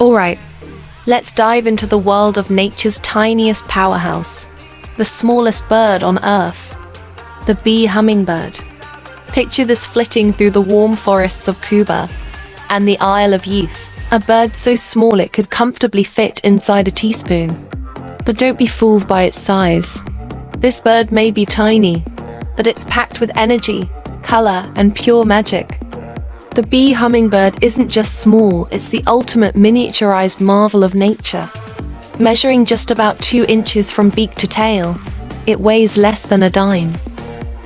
Alright, let's dive into the world of nature's tiniest powerhouse, the smallest bird on Earth, the bee hummingbird. Picture this flitting through the warm forests of Cuba and the Isle of Youth, a bird so small it could comfortably fit inside a teaspoon. But don't be fooled by its size. This bird may be tiny, but it's packed with energy, color, and pure magic. The bee hummingbird isn't just small, it's the ultimate miniaturized marvel of nature. Measuring just about 2 inches from beak to tail, it weighs less than a dime.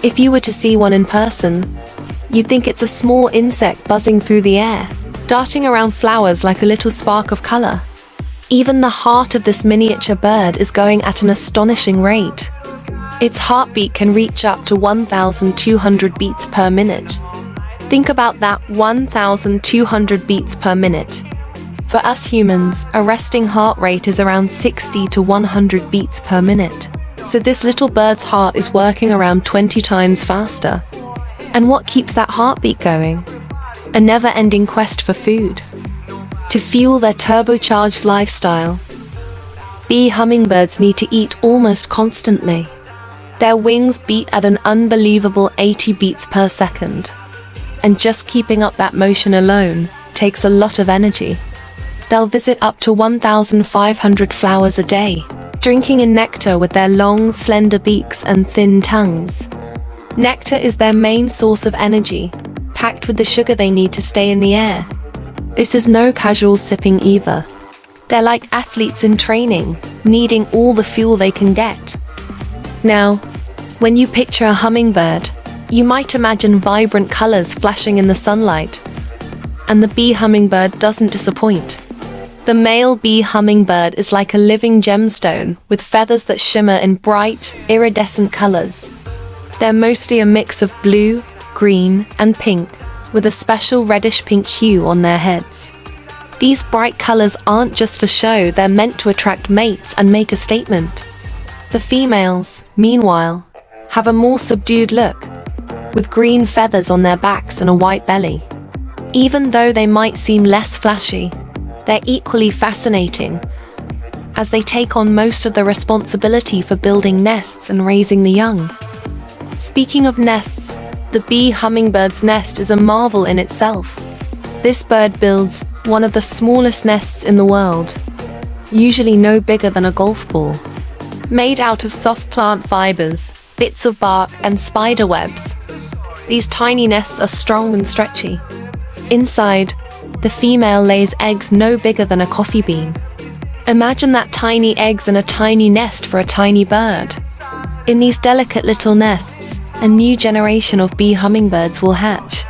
If you were to see one in person, you'd think it's a small insect buzzing through the air, darting around flowers like a little spark of color. Even the heart of this miniature bird is going at an astonishing rate. Its heartbeat can reach up to 1,200 beats per minute. Think about that, 1,200 beats per minute. For us humans, a resting heart rate is around 60 to 100 beats per minute. So this little bird's heart is working around 20 times faster. And what keeps that heartbeat going? A never-ending quest for food. To fuel their turbocharged lifestyle, bee hummingbirds need to eat almost constantly. Their wings beat at an unbelievable 80 beats per second. And just keeping up that motion alone takes a lot of energy. They'll visit up to 1,500 flowers a day, drinking in nectar with their long, slender beaks and thin tongues. Nectar is their main source of energy, packed with the sugar they need to stay in the air. This is no casual sipping either. They're like athletes in training, needing all the fuel they can get. Now, when you picture a hummingbird, you might imagine vibrant colors flashing in the sunlight. And the bee hummingbird doesn't disappoint. The male bee hummingbird is like a living gemstone with feathers that shimmer in bright, iridescent colors. They're mostly a mix of blue, green, and pink, with a special reddish-pink hue on their heads. These bright colors aren't just for show, they're meant to attract mates and make a statement. The females, meanwhile, have a more subdued look, with green feathers on their backs and a white belly. Even though they might seem less flashy, they're equally fascinating, as they take on most of the responsibility for building nests and raising the young. Speaking of nests, the bee hummingbird's nest is a marvel in itself. This bird builds one of the smallest nests in the world, usually no bigger than a golf ball. Made out of soft plant fibers, bits of bark, and spider webs, these tiny nests are strong and stretchy. Inside, the female lays eggs no bigger than a coffee bean. Imagine that, tiny eggs in a tiny nest for a tiny bird. In these delicate little nests, a new generation of bee hummingbirds will hatch,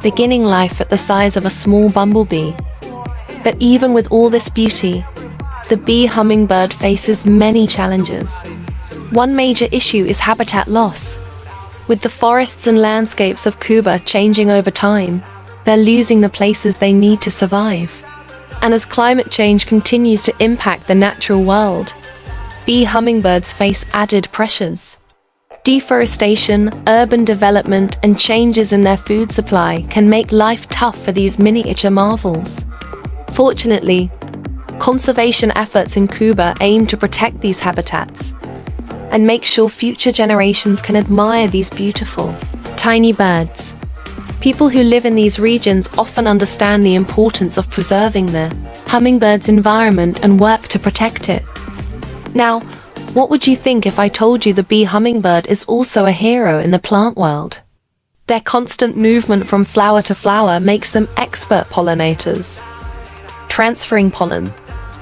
beginning life at the size of a small bumblebee. But even with all this beauty, the bee hummingbird faces many challenges. One major issue is habitat loss. With the forests and landscapes of Cuba changing over time, they're losing the places they need to survive. And as climate change continues to impact the natural world, bee hummingbirds face added pressures. Deforestation, urban development, and changes in their food supply can make life tough for these miniature marvels. Fortunately, conservation efforts in Cuba aim to protect these habitats and make sure future generations can admire these beautiful, tiny birds. People who live in these regions often understand the importance of preserving the hummingbird's environment and work to protect it. Now, what would you think if I told you the bee hummingbird is also a hero in the plant world? Their constant movement from flower to flower makes them expert pollinators, transferring pollen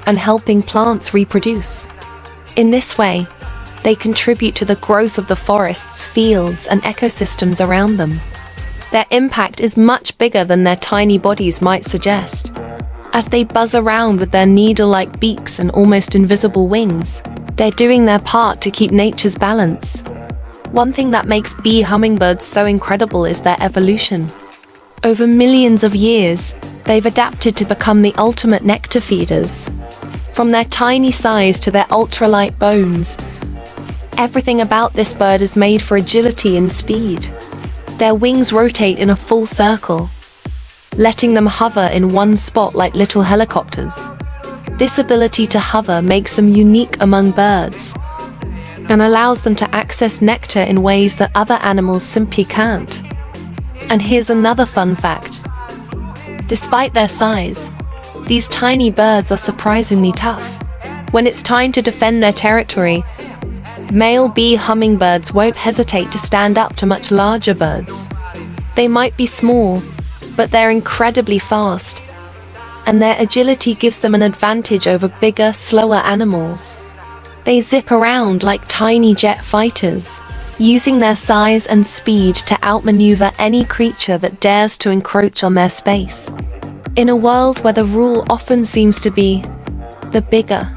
and helping plants reproduce. In this way, they contribute to the growth of the forests, fields, and ecosystems around them. Their impact is much bigger than their tiny bodies might suggest. As they buzz around with their needle-like beaks and almost invisible wings, they're doing their part to keep nature's balance. One thing that makes bee hummingbirds so incredible is their evolution. Over millions of years, they've adapted to become the ultimate nectar feeders. From their tiny size to their ultralight bones, everything about this bird is made for agility and speed. Their wings rotate in a full circle, letting them hover in one spot like little helicopters. This ability to hover makes them unique among birds and allows them to access nectar in ways that other animals simply can't. And here's another fun fact. Despite their size, these tiny birds are surprisingly tough. When it's time to defend their territory, male bee hummingbirds won't hesitate to stand up to much larger birds. They might be small, but they're incredibly fast, and their agility gives them an advantage over bigger, slower animals. They zip around like tiny jet fighters, using their size and speed to outmaneuver any creature that dares to encroach on their space. In a world where the rule often seems to be, the bigger,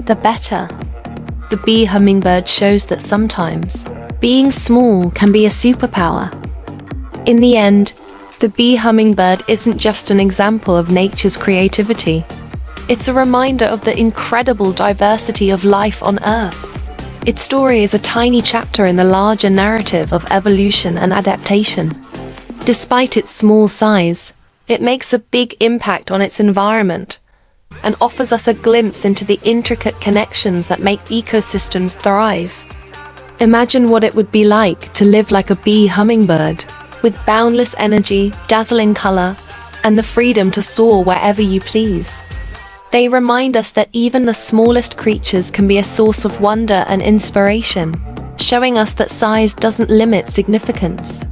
the better, the bee hummingbird shows that sometimes being small can be a superpower. In the end, the bee hummingbird isn't just an example of nature's creativity. It's a reminder of the incredible diversity of life on Earth. Its story is a tiny chapter in the larger narrative of evolution and adaptation. Despite its small size, it makes a big impact on its environment and offers us a glimpse into the intricate connections that make ecosystems thrive. Imagine what it would be like to live like a bee hummingbird, with boundless energy, dazzling color, and the freedom to soar wherever you please. They remind us that even the smallest creatures can be a source of wonder and inspiration, showing us that size doesn't limit significance.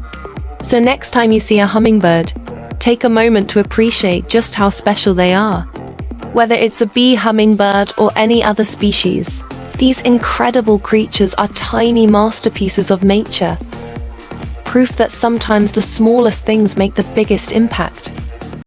So next time you see a hummingbird, take a moment to appreciate just how special they are. Whether it's a bee hummingbird or any other species, these incredible creatures are tiny masterpieces of nature, proof that sometimes the smallest things make the biggest impact.